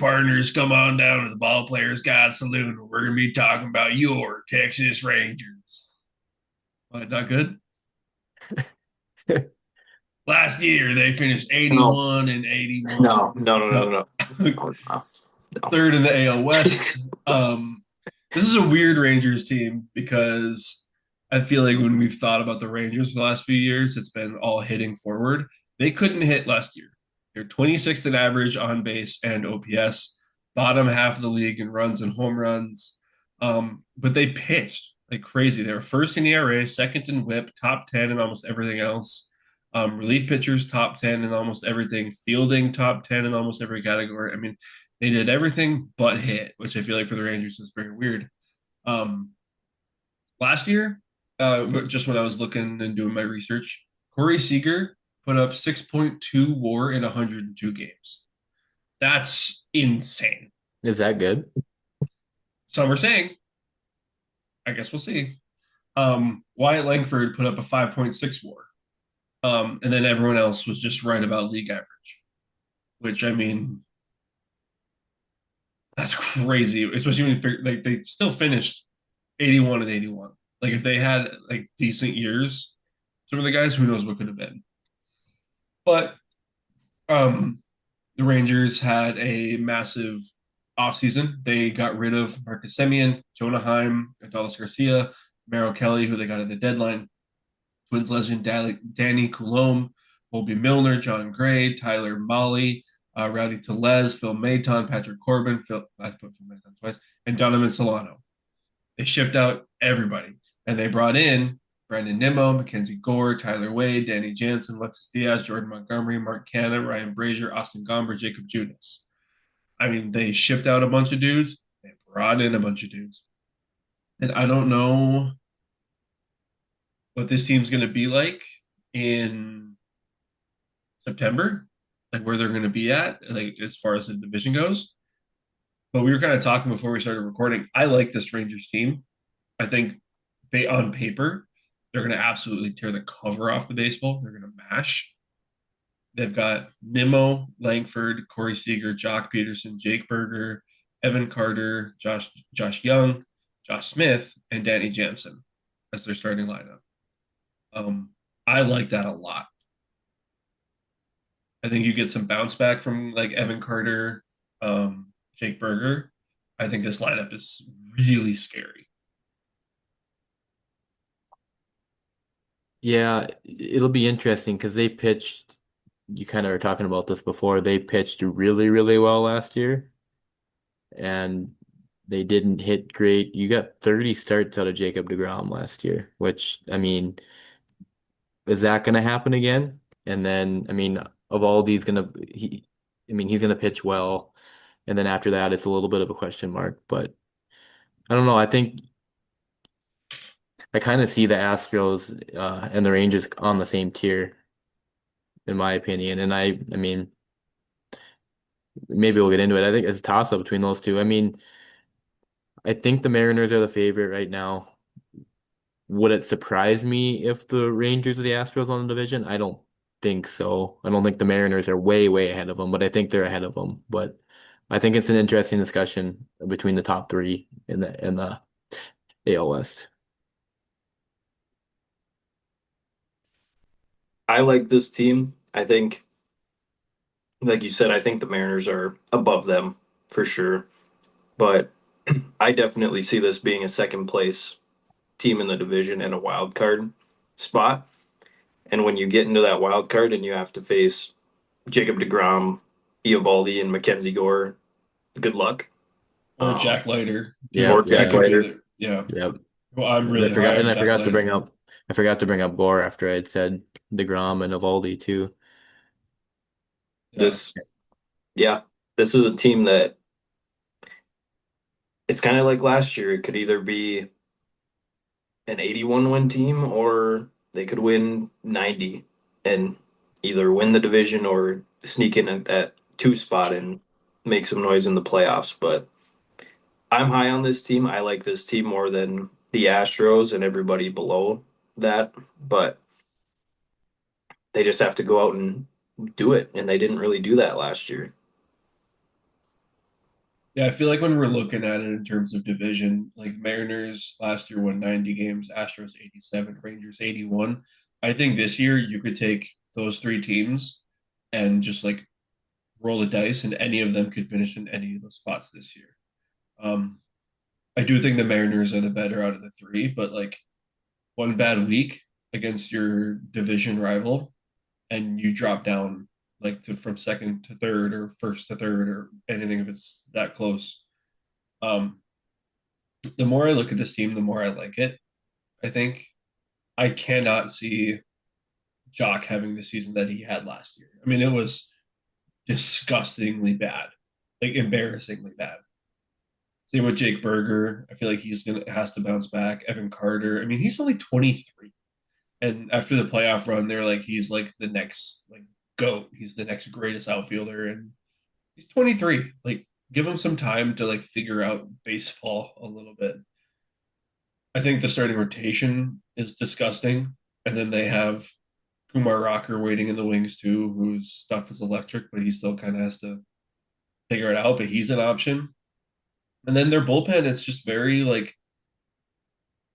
partners, come on down to the Ball Players God Saloon. We're going to be talking about your Texas Rangers. What, not good? Last year, they finished No, 81 and 81. no, no, no, no, No. no, no, no, no. Third in the AL West. This is a weird Rangers team because I feel like when we've thought about the Rangers for the last few years, it's been all hitting forward. They couldn't hit last year. They're 26th in average on base and OPS, bottom half of the league in runs and home runs. But they pitched like crazy. They were first in ERA, second in WHIP, top 10 in almost everything else. Relief pitchers, top 10 in almost everything. Fielding, top 10 in almost every category. I mean, they did everything but hit, which I feel like for the Rangers is very weird. Um, Last year, just when I was looking and doing my research, Corey Seager put up 6.2 WAR in 102 games. That's insane. Is that good? Some are saying, I guess we'll see. Wyatt Langford put up a 5.6 WAR, and then everyone else was just right about league average. Which I mean, that's crazy, especially when you like they still finished 81 and 81. Like if they had like decent years, some of the guys, who knows what could have been. But um the Rangers had a massive offseason. They got rid of Marcus Semien, Jonah Heim, Adolis Garcia, Merrill Kelly, who they got at the deadline, Twins legend Danny Coulombe, Colby Milner, John Gray, Tyler Molly, Rowdy Telez, Phil Maton, Patrick Corbin, I put Phil Maton twice, and Donovan Solano. They shipped out everybody, and they brought in Brandon Nimmo, Mackenzie Gore, Tyler Wade, Danny Jansen, Alexis Diaz, Jordan Montgomery, Mark Canna, Ryan Brazier, Austin Gomber, Jacob Judas. I mean, they shipped out a bunch of dudes. They brought in a bunch of dudes. And I don't know what this team's going to be like in September, like where they're going to be at, like as far as the division goes. But we were kind of talking before we started recording. I like this Rangers team. I think they on paper, they're going to absolutely tear the cover off the baseball. They're going to mash. They've got Nimmo, Langford, Corey Seager, Jock Peterson, Jake Berger, Evan Carter, Josh Young, Josh Smith, and Danny Jansen as their starting lineup. Um, I like that a lot. I think you get some bounce back from like Evan Carter, Jake Berger. I think this lineup is really scary. Yeah, it'll be interesting because they pitched, you kind of were talking about this before, they pitched really, really well last year and they didn't hit great. You got 30 starts out of Jacob deGrom last year, which, I mean, is that going to happen again? And then, I mean, of all these I mean, he's going to pitch well. And then after that, it's a little bit of a question mark, but I don't know. I think I kind of see the Astros and the Rangers on the same tier, in my opinion. And I mean, maybe we'll get into it. I think it's a toss-up between those two. I mean, I think the Mariners are the favorite right now. Would it surprise me if the Rangers or the Astros won the division? I don't think so. I don't think the Mariners are way, way ahead of them, but I think they're ahead of them. But I think it's an interesting discussion between the top three in the AL West. I like this team. I think, like you said, I think the Mariners are above them for sure. But I definitely see this being a second place team in the division and a wild card spot. And when you get into that wild card and you have to face Jacob deGrom, Eovaldi, and Mackenzie Gore, good luck. Or Um, Jack Leiter. Yeah, or He Jack yeah, could be Leiter. the, yeah. yeah. Well, I'm And I really high forgot, on and Jack Leiter. I forgot to bring up Gore after I had said DeGrom and Evaldi too. Yeah. This, yeah, this is a team that it's kind of like last year. It could either be an 81 win team or they could win 90 and either win the division or sneak in at that two spot and make some noise in the playoffs. But I'm high on this team. I like this team more than the Astros and everybody below that. But they just have to go out and do it. And they didn't really do that last year. Yeah, I feel like when we're looking at it in terms of division, like Mariners last year won 90 games, Astros 87, Rangers 81. I think this year you could take those three teams and just like roll the dice, and any of them could finish in any of those spots this year. Um, I do think the Mariners are the better out of the three, but like one bad week against your division rival, and you drop down like to from second to third or first to third or anything if it's that close. Um, the more I look at this team, the more I like it. I think I cannot see Jock having the season that he had last year. I mean, it was disgustingly bad, like embarrassingly bad. Same with Jake Berger. I feel like he's gonna has to bounce back. Evan Carter. I mean, he's only 23. And after the playoff run, they're like he's like the next like GOAT. He's the next greatest outfielder. And he's 23. Like, give him some time to like figure out baseball a little bit. I think the starting rotation is disgusting. And then they have Kumar Rocker waiting in the wings too, whose stuff is electric, but he still kind of has to figure it out. But he's an option. And then their bullpen, it's just very like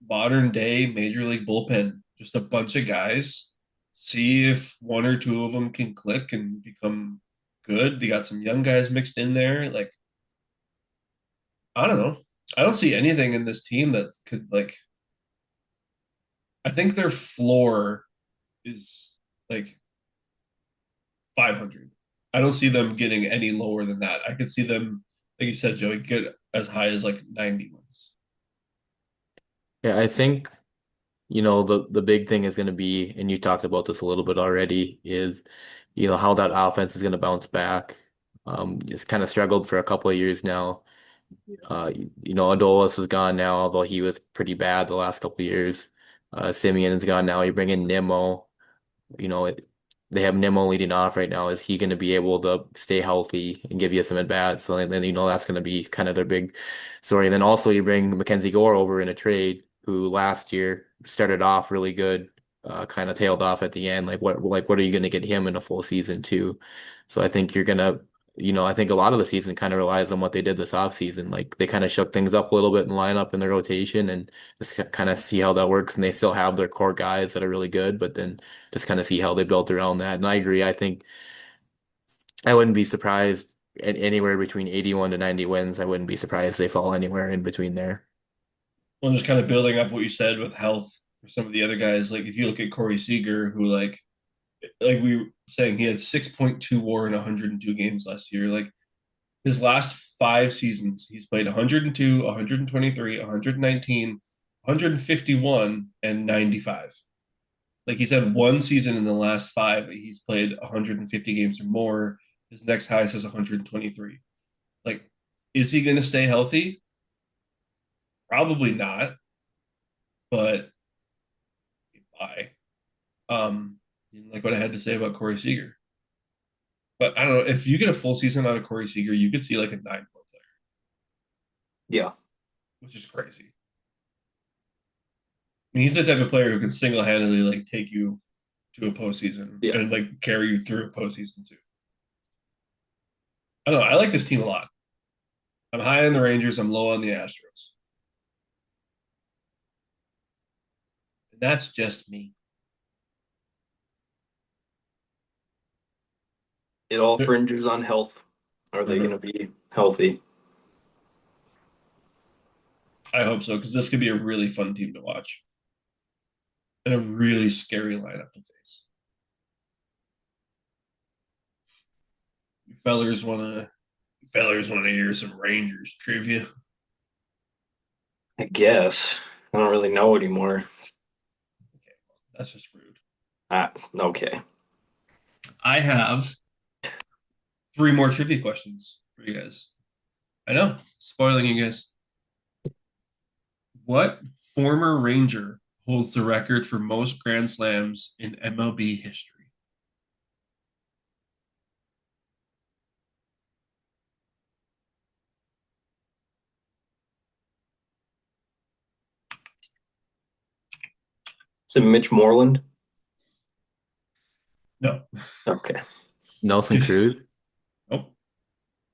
modern day major league bullpen. Just a bunch of guys. See if one or two of them can click and become good. They got some young guys mixed in there. Like, I don't know. I don't see anything in this team that could like I think their floor is like 500. I don't see them getting any lower than that. I could see them, like you said, Joey, get as high as like 90 wins. Yeah, I think, the big thing is going to be, and you talked about this a little bit already, is, how that offense is going to bounce back. It's kind of struggled for a couple of years now. Adolis is gone now, although he was pretty bad the last couple of years. Simeon is gone now. You bring in Nimmo. you know, it, they have Nimmo leading off right now. Is he going to be able to stay healthy and give you some at bats? So then, that's going to be kind of their big story. And then also you bring Mackenzie Gore over in a trade, who last year started off really good, kind of tailed off at the end. Like what are you going to get him in a full season too? So I think you're gonna. I think a lot of the season kind of relies on what they did this offseason. Like they kind of shook things up a little bit in lineup in their rotation and just kind of see how that works. And they still have their core guys that are really good, but then just kind of see how they built around that. And I agree. I think I wouldn't be surprised at anywhere between 81 to 90 wins. I wouldn't be surprised they fall anywhere in between there. Well, just kind of building up what you said with health for some of the other guys. Like if you look at Corey Seager, who like we were saying, he had 6.2 WAR in 102 games last year. Like his last five seasons, he's played 102, 123, 119, 151, and 95. Like he's had one season in the last five that he's played 150 games or more. His next highest is 123. Like, is he going to stay healthy? Probably not, but why? Um, like what I had to say about Corey Seager. But I don't know if you get a full season out of Corey Seager, you could see like a 9 point player, Yeah. which is crazy. I mean, he's the type of player who can single handedly like take you to a postseason Yeah. and like carry you through a postseason too. I don't know. I like this team a lot. I'm high on the Rangers. I'm low on the Astros. And that's just me. It all Uh-huh. fringes on health. Are they going to be healthy? I hope so, because this could be a really fun team to watch and a really scary lineup to face. You fellers wanna hear some Rangers trivia? I guess. I don't really know anymore. Okay, that's just rude. Okay. I have three more trivia questions for you guys. I know, spoiling you guys. What former Ranger holds the record for most Grand Slams in MLB history? Is it Mitch Moreland? No. Okay. Nelson Cruz. Nope.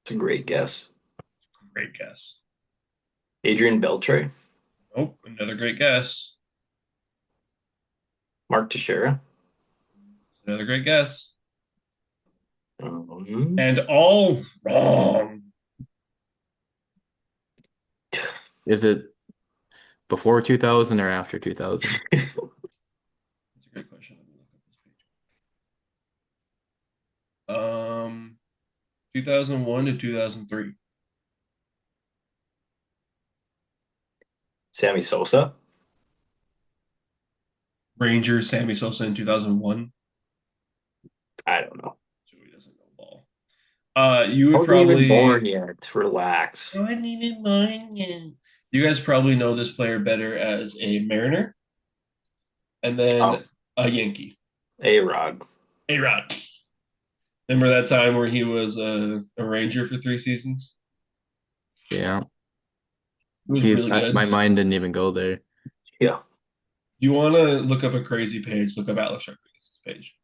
It's a great guess. Great guess. Adrian Beltre, Nope. Another great guess. Mark Teixeira. Another great guess. Um, And all wrong. Is it before 2000 or after 2000? That's a great question. Let me look up this page. 2001 to 2003. Sammy Sosa. Rangers, Sammy Sosa in 2001. I don't know. Joey doesn't know ball. You I would wasn't even born probably. yet. Relax. I wasn't even born yet. You guys probably know this player better as a Mariner and Oh, then a Yankee. A-Rod. A-Rod. Remember that time where he was a Ranger for 3 seasons? Yeah. It was See, really good. my mind didn't even go there. Yeah. You want to look up a crazy page, look up Alex Rodriguez's page.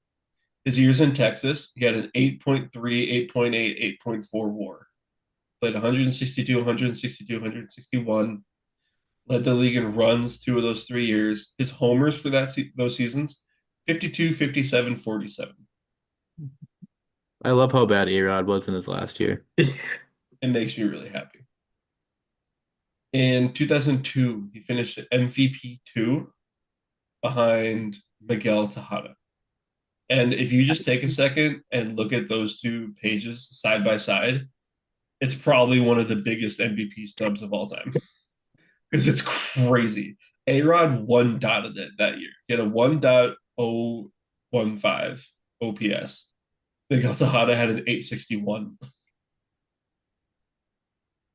His years in Texas, he had an 8.3, 8.8, 8.4 WAR. Played 162, 162, 161. Led the league in runs 2 of those 3 years. His homers for those seasons, 52, 57, 47. I love how bad A-Rod was in his last year. It makes me really happy. In 2002, he finished at MVP 2 behind Miguel Tejada. And if you just take Nice. a second and look at those two pages side by side, it's probably one of the biggest MVP snubs of all time because it's crazy. A Rod one dotted it that year. He had a 1.015 OPS. Miguel Tejada had an 861.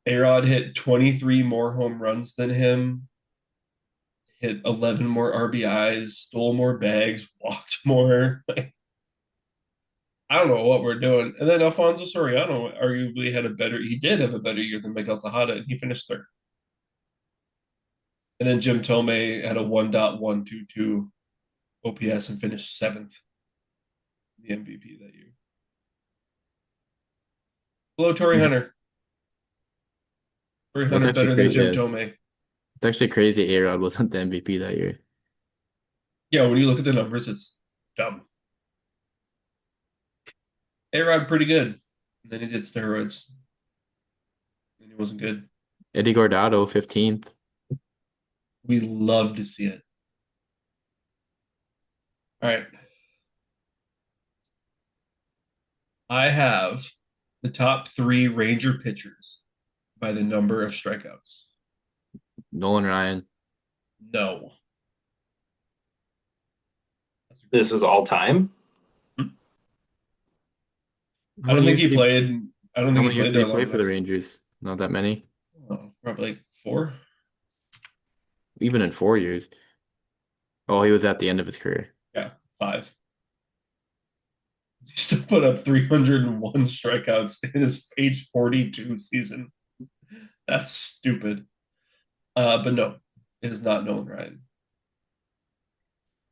A Rod hit 23 more home runs than him, hit 11 more RBIs, stole more bags, walked more. I don't know what we're doing. And then Alfonso Soriano arguably he did have a better year than Miguel Tejada, and he finished third. And then Jim Tomei had a 1.122 OPS and finished seventh, the MVP that year. Below Torrey Mhm. Hunter. Torrey That's Hunter actually better than crazy. Jim It's Tomei. actually crazy A-Rod wasn't the MVP that year. Yeah, when you look at the numbers, it's dumb. A-Rod pretty good. And then he did steroids. And he wasn't good. Eddie Guardado, 15th. We love to see it. All right. I have the top 3 Ranger pitchers by the number of strikeouts. Nolan Ryan. No. This is all time. How I don't many think years he did he played. I don't how think he many years played did he there play long for the enough. Rangers? Not that many. Oh, probably like 4. Even in 4 years. Oh, he was at the end of his career. Yeah, 5. He still put up 301 strikeouts in his age 42 season. That's stupid. But no, it is not Nolan Ryan.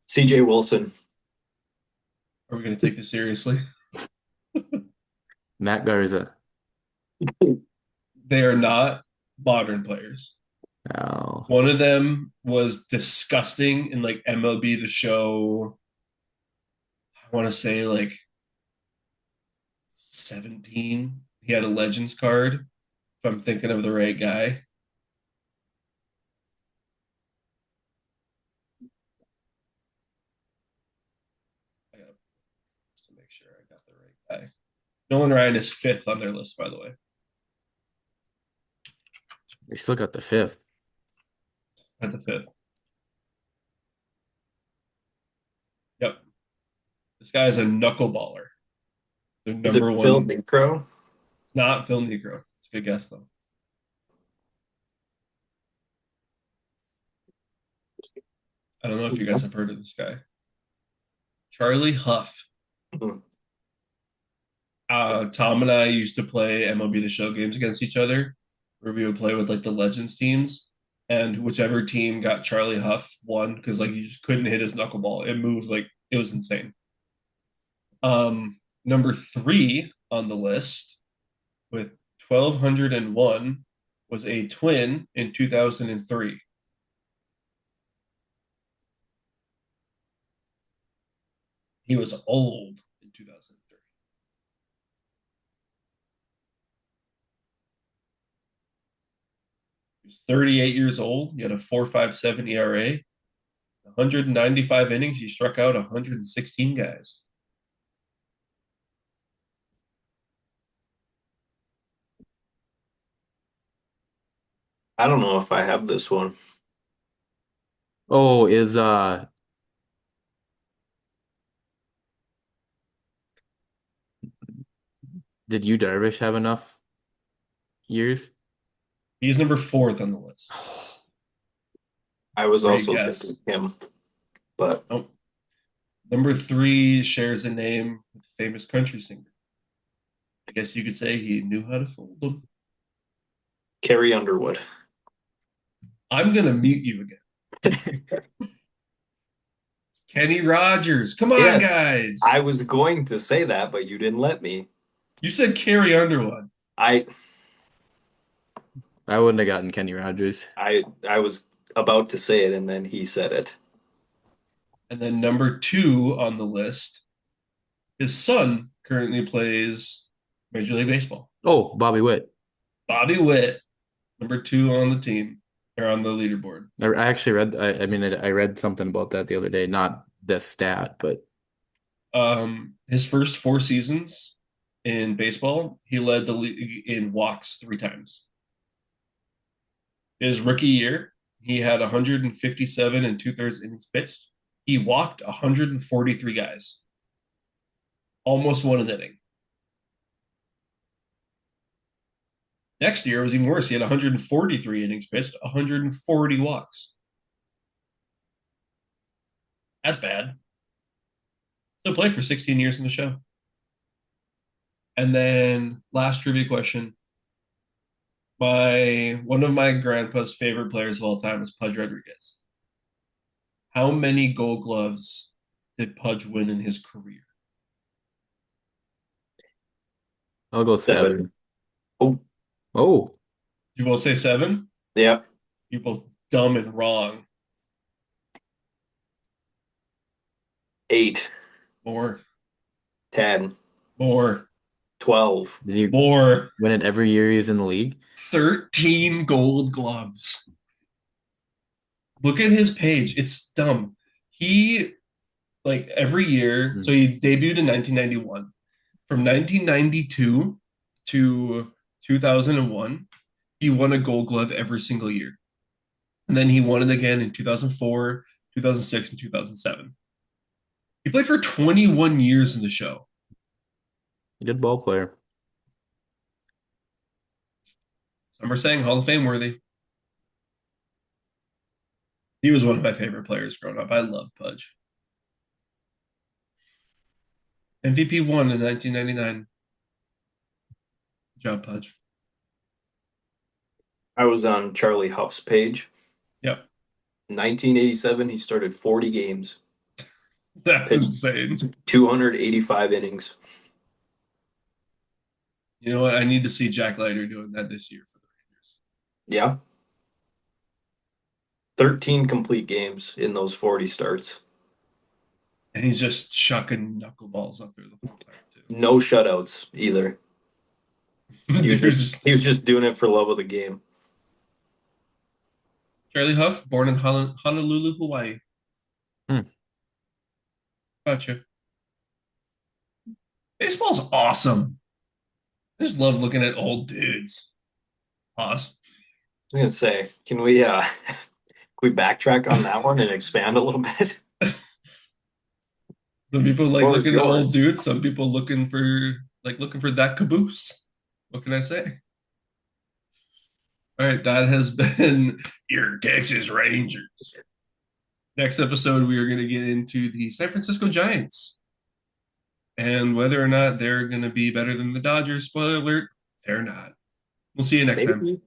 CJ Wilson. Are we going to take this seriously? Matt Garza. They are not modern players. Oh, One of them was disgusting in like MLB The Show. I want to say like 17. He had a Legends card. If I'm thinking of the right guy. I gotta just to make sure I got the right guy. Nolan Ryan is fifth on their list, by the way. they still got the fifth. At the fifth. Yep. This guy is a knuckleballer. Their Is it number Phil one, Necro? not Phil Negro. It's a good guess, though. I don't know if you guys have heard of this guy. Charlie Huff. Mhm. Tom and I used to play MLB The Show games against each other, where we would play with like the Legends teams, and whichever team got Charlie Huff won because like you just couldn't hit his knuckleball. It moved like it was insane. Number 3 on the list with 1,201 was a twin in 2003. He was old in 2003. He was 38 years old. He had a 4.57 ERA. 195 innings. He struck out 116 guys. I don't know if I have this one. Oh, did you Darvish have enough years? He's number fourth on the list. I was Great also guess. thinking him, but Oh, number three shares a name with a famous country singer. I guess you could say he knew how to fold them. Carrie Underwood. I'm gonna mute you again. Kenny Rogers. Come on, Yes, guys. I was going to say that, but you didn't let me. You said Carrie Underwood. I I wouldn't have gotten Kenny Rogers. I was about to say it, and then he said it. And then number two on the list, his son currently plays Major League Baseball. Oh, Bobby Witt. Bobby Witt, number two on the team or on the leaderboard. I actually read. I mean, I read something about that the other day. Not this stat, but His first four seasons in baseball, he led the league in walks three times. His rookie year, he had 157 and two-thirds innings pitched. He walked 143 guys, almost won an inning. Next year was even worse. He had 143 innings pitched, 140 walks. That's bad. Still played for 16 years in the show. And then last trivia question. One of my grandpa's favorite players of all time was Pudge Rodriguez. How many Gold Gloves did Pudge win in his career? I'll go 7. Oh, Oh, You both say seven? yeah. You're both dumb and wrong. 8, More, 10, more, 12. did he more. win it every year he's in the league? 13 Gold Gloves. Look at his page. It's dumb. He, like, every year, so he debuted in 1991. From 1992 to 2001, he won a Gold Glove every single year. And then he won it again in 2004, 2006, and 2007. He played for 21 years in the show. Good ball player. Some are saying Hall of Fame worthy. He was one of my favorite players growing up. I love Pudge. MVP won in 1999. Good job, Pudge. I was on Charlie Huff's page. Yep. 1987, he started 40 games, That's pitched insane. 285 innings. You know what? I need to see Jack Leiter doing that this year for the Rangers. Yeah. 13 complete games in those 40 starts. And he's just chucking knuckleballs up there the whole time, too. No shutouts either. He was just doing it for love of the game. Charlie Huff, born in Honolulu, Hawaii. Hmm. Gotcha. Baseball's awesome. I just love looking at old dudes. Pause. I was gonna say, can we backtrack on that one and expand a little bit? Some people like Floor is looking at old yours. dudes. Some people looking for that caboose. What can I say? All right, that has been your Texas Rangers. Next episode, we are going to get into the San Francisco Giants and whether or not they're going to be better than the Dodgers. Spoiler alert, they're not. We'll see you next time. Maybe.